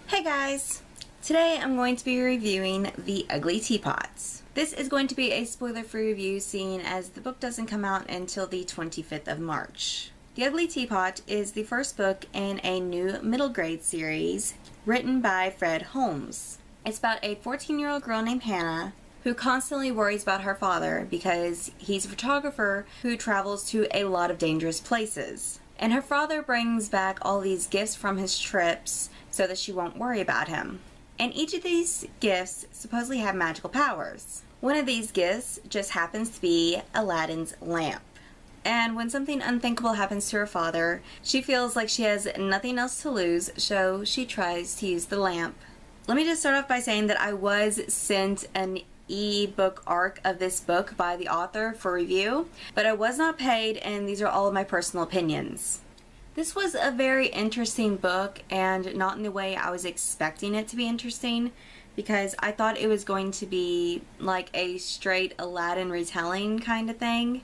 Hey guys! Today I'm going to be reviewing The Ugly Teapots. This is going to be a spoiler-free review seeing as the book doesn't come out until the 25th of March. The Ugly Teapot is the first book in a new middle grade series written by Fred Holmes. It's about a 14-year-old girl named Hannah who constantly worries about her father because he's a photographer who travels to a lot of dangerous places. And her father brings back all these gifts from his trips so that she won't worry about him. And each of these gifts supposedly have magical powers. One of these gifts just happens to be Aladdin's lamp. And when something unthinkable happens to her father, she feels like she has nothing else to lose, so she tries to use the lamp. Let me just start off by saying that I was sent an e-book arc of this book by the author for review, but I was not paid, and these are all of my personal opinions. This was a very interesting book, and not in the way I was expecting it to be interesting, because I thought it was going to be like a straight Aladdin retelling kind of thing,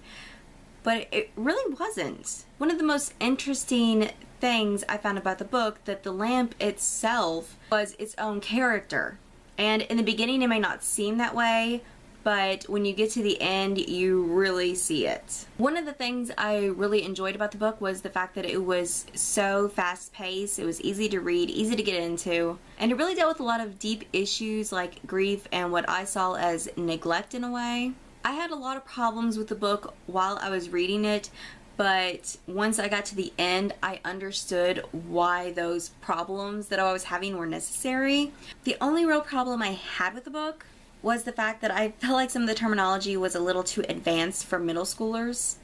but it really wasn't. One of the most interesting things I found about the book that the lamp itself was its own character. And in the beginning it may not seem that way, but when you get to the end you really see it. One of the things I really enjoyed about the book was the fact that it was so fast-paced, it was easy to read, easy to get into, and it really dealt with a lot of deep issues like grief and what I saw as neglect in a way. I had a lot of problems with the book while I was reading it, but once I got to the end, I understood why those problems that I was having were necessary. The only real problem I had with the book was the fact that I felt like some of the terminology was a little too advanced for middle schoolers.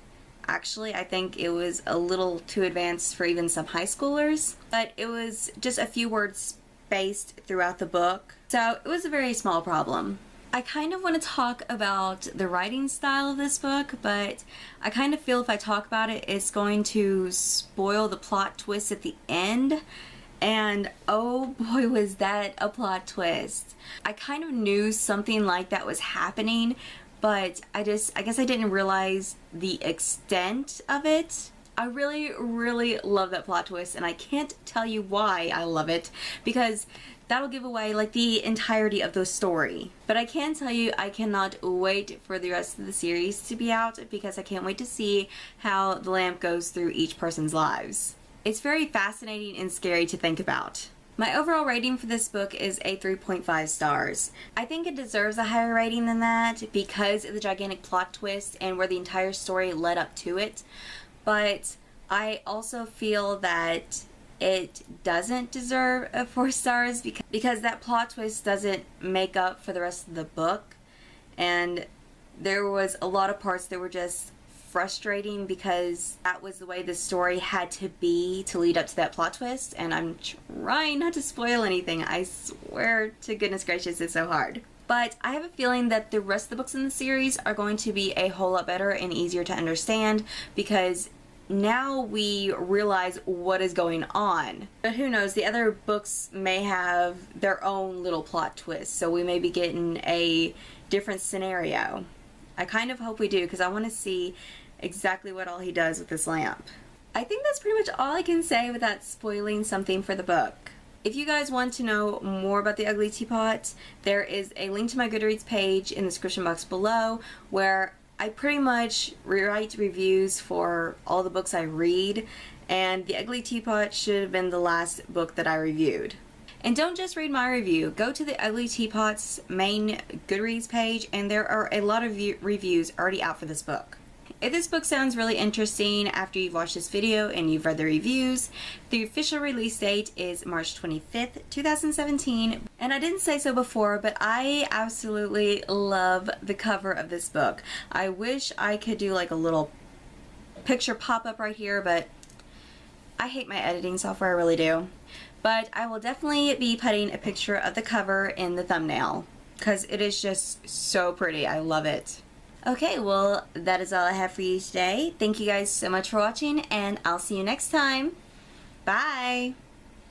Actually, I think it was a little too advanced for even some high schoolers, but it was just a few words spaced throughout the book, so it was a very small problem. I kind of want to talk about the writing style of this book, but I kind of feel if I talk about it, it's going to spoil the plot twist at the end. And oh boy, was that a plot twist. I kind of knew something like that was happening, but I guess I didn't realize the extent of it. I really love that plot twist, and I can't tell you why I love it, because that'll give away like the entirety of the story. But I can tell you I cannot wait for the rest of the series to be out, because I can't wait to see how the lamp goes through each person's lives. It's very fascinating and scary to think about. My overall rating for this book is a 3.5 stars. I think it deserves a higher rating than that because of the gigantic plot twist and where the entire story led up to it. But I also feel that it doesn't deserve a 4 stars because that plot twist doesn't make up for the rest of the book, and there was a lot of parts that were just frustrating because that was the way the story had to be to lead up to that plot twist, and I'm trying not to spoil anything. I swear to goodness gracious, it's so hard. But I have a feeling that the rest of the books in the series are going to be a whole lot better and easier to understand, because now we realize what is going on. But who knows, the other books may have their own little plot twist, so we may be getting a different scenario. I kind of hope we do, because I want to see exactly what all he does with this lamp. I think that's pretty much all I can say without spoiling something for the book. If you guys want to know more about The Ugly Teapot, there is a link to my Goodreads page in the description box below, where I pretty much write reviews for all the books I read, and The Ugly Teapot should have been the last book that I reviewed. And don't just read my review, go to The Ugly Teapot's main Goodreads page, and there are a lot of reviews already out for this book. If this book sounds really interesting after you've watched this video and you've read the reviews, the official release date is March 25th, 2017. And I didn't say so before, but I absolutely love the cover of this book. I wish I could do like a little picture pop-up right here, but I hate my editing software, I really do. But I will definitely be putting a picture of the cover in the thumbnail, because it is just so pretty. I love it. Okay, well, that is all I have for you today. Thank you guys so much for watching, and I'll see you next time. Bye!